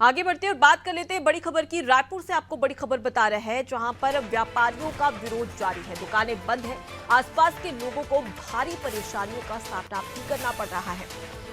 आगे बढ़ते हैं और बात कर लेते हैं बड़ी खबर की। रायपुर से आपको बड़ी खबर बता रहे हैं, जहां पर व्यापारियों का विरोध जारी है। दुकानें बंद हैं, आसपास के लोगों को भारी परेशानियों का सामना भी करना पड़ रहा है।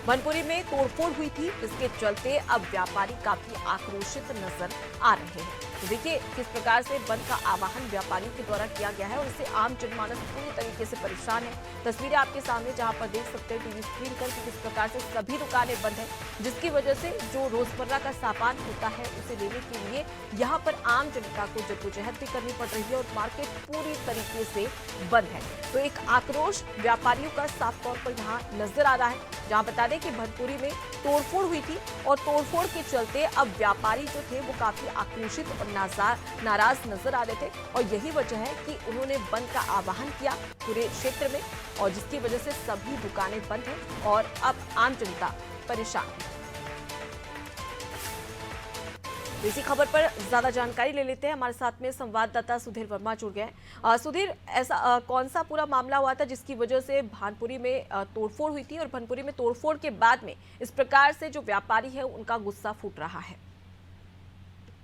भनपुरी में तोड़फोड़ हुई थी, जिसके चलते अब व्यापारी काफी आक्रोशित नजर आ रहे हैं। तो देखिए किस प्रकार से बंद का आह्वान व्यापारियों के द्वारा किया गया है और इससे आम जनमानस पूरी तरीके से परेशान है। तस्वीरें आपके सामने जहां पर देख सकते हैं टीवी स्क्रीन पर कि किस प्रकार से सभी दुकानें बंद हैं, जिसकी वजह से जो रोजमर्रा का सामान होता है उसे लेने के लिए यहाँ पर आम जनता को जद्दोजहद भी करनी पड़ रही है और मार्केट पूरी तरीके से बंद है। तो एक आक्रोश व्यापारियों का साफ तौर पर यहाँ नजर आ रहा है। जहाँ बता दें कि भनपुरी में तोड़फोड़ हुई थी और तोड़फोड़ के चलते अब व्यापारी जो थे वो काफी आक्रोशित और नाराज नजर आ रहे थे और यही वजह है कि उन्होंने बंद का आह्वान किया पूरे क्षेत्र में और जिसकी वजह से सभी दुकानें बंद हैं और अब आम जनता परेशान है। इसी खबर पर ज्यादा जानकारी ले लेते हैं। हमारे साथ में संवाददाता सुधीर वर्मा जुड़ गए। सुधीर, ऐसा कौन सा पूरा मामला हुआ था जिसकी वजह से भानपुरी में तोड़फोड़ हुई थी और भानपुरी में तोड़फोड़ के बाद में इस प्रकार से जो व्यापारी है उनका गुस्सा फूट रहा है?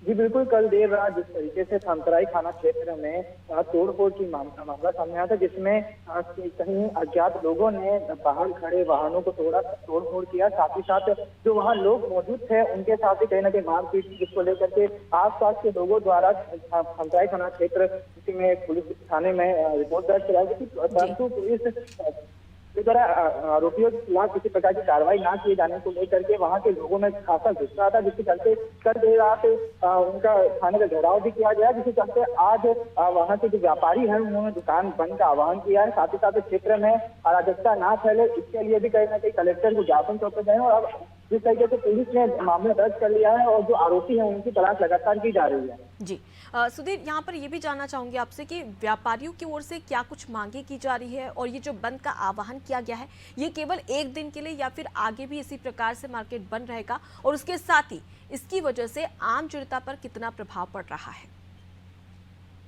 जी बिल्कुल, कल देर रात जिस तरीके से थानतराई थाना क्षेत्र में तोड़फोड़ की मामला सामने आया था, जिसमें कहीं अज्ञात लोगों ने बाहर खड़े वाहनों को तोड़फोड़ किया। साथ ही साथ जो वहां लोग मौजूद थे उनके साथ ही कहीं ना कहीं मारपीट, जिसको लेकर के आसपास के लोगों द्वारा थानतराई थाना क्षेत्र में पुलिस थाने में रिपोर्ट दर्ज कराई गई थी, परंतु पुलिस द्वारा आरोपियों के खिलाफ किसी प्रकार की कार्रवाई न किए जाने को लेकर के वहां के लोगों में खासा गुस्सा था, जिसके चलते कल देर रात उनका थाने का घेराव भी किया गया, जिसके चलते आज वहां के जो व्यापारी हैं उन्होंने दुकान बंद का आह्वान किया है। साथ ही साथ क्षेत्र में अराजकता ना फैले इसके लिए भी कहीं ना कहीं कलेक्टर को ज्ञापन सौंपे गए और अब जिस तरीके से पुलिस ने मामला दर्ज कर लिया है और जो आरोपी हैं उनकी तलाश लगातार की जा रही है। जी सुधीर, यहाँ पर ये भी जानना चाहूंगी आपसे कि व्यापारियों की ओर से क्या कुछ मांगे की जा रही है और ये जो बंद का आह्वान किया गया है ये केवल एक दिन के लिए या फिर आगे भी इसी प्रकार से मार्केट बंद रहेगा और उसके साथ ही इसकी वजह से आम जनता पर कितना प्रभाव पड़ रहा है?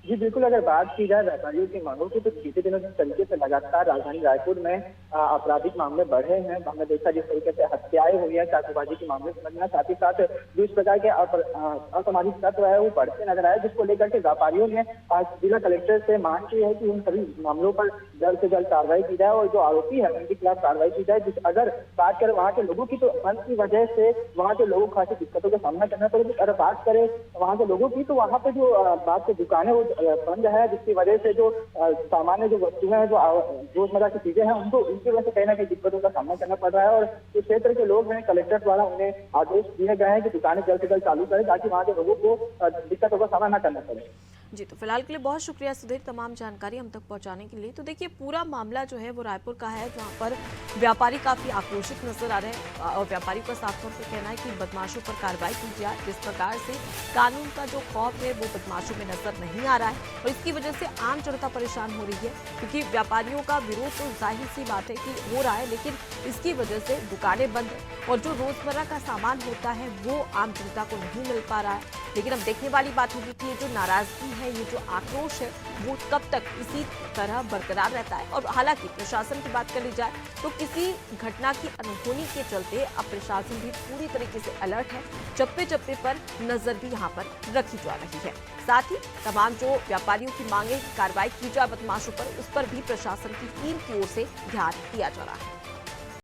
जी बिल्कुल, अगर बात की जाए व्यापारियों की मांगों की तो बीते दिनों जिस तरीके से लगातार राजधानी रायपुर में आपराधिक मामले बढ़े हैं, हमने देखा जिस तरीके से हत्याएं हुई है, चाकूबाजी के मामले समझना, साथ ही साथ जो इस प्रकार के असामाजिक तत्व है वो बढ़ते नजर आए, जिसको लेकर के व्यापारियों ने आज जिला कलेक्टर से मांग की है कि उन सभी मामलों पर जल्द से जल्द कार्रवाई की जाए और जो आरोपी है उनके खिलाफ कार्रवाई की जाए। अगर बात करें वहाँ के लोगों की तो बंद की वजह से वहाँ के लोगों को खासी दिक्कतों का सामना करना पड़ेगा। अगर बात करें वहाँ के लोगों की तो वहाँ पे जो बात की दुकानें वो बंद है, जिसकी वजह से जो सामान्य जो वस्तुएं हैं, जो रोजमर्रा की चीजें हैं, उनकी वजह से कहीं ना कहीं दिक्कतों का सामना करना पड़ रहा है और इस क्षेत्र के लोग हैं कलेक्टर द्वारा उन्हें आदेश दिए गए हैं कि दुकानें जल्द से जल्द चालू करें ताकि वहाँ के लोगों को दिक्कतों का सामना न करना पड़े। जी, तो फिलहाल के लिए बहुत शुक्रिया सुधीर तमाम जानकारी हम तक पहुंचाने के लिए। तो देखिए पूरा मामला जो है वो रायपुर का है, जहां पर व्यापारी काफी आक्रोशित नजर आ रहे हैं और व्यापारी का साफ तौर पर कहना है कि बदमाशों पर कार्रवाई की जाए। जिस प्रकार से कानून का जो खौफ है वो बदमाशों में नजर नहीं आ रहा है और इसकी वजह से आम जनता परेशान हो रही है, क्योंकि व्यापारियों का विरोध तो जाहिर सी बात है कि हो रहा है, लेकिन इसकी वजह से दुकानें बंद है और जो रोजमर्रा का सामान होता है वो आम जनता को नहीं मिल पा रहा है। लेकिन अब देखने वाली बात होगी कि ये जो नाराजगी है, ये जो आक्रोश है वो कब तक इसी तरह बरकरार रहता है। और हालांकि प्रशासन की बात कर ली जाए तो किसी घटना की अनहोनी के चलते अब प्रशासन भी पूरी तरीके से अलर्ट है, चप्पे चप्पे पर नजर भी यहाँ पर रखी जा रही है। साथ ही तमाम जो व्यापारियों की मांगे कार्रवाई की जाए बदमाशों पर, उस पर भी प्रशासन की टीम की ओर से ध्यान दिया जा रहा है।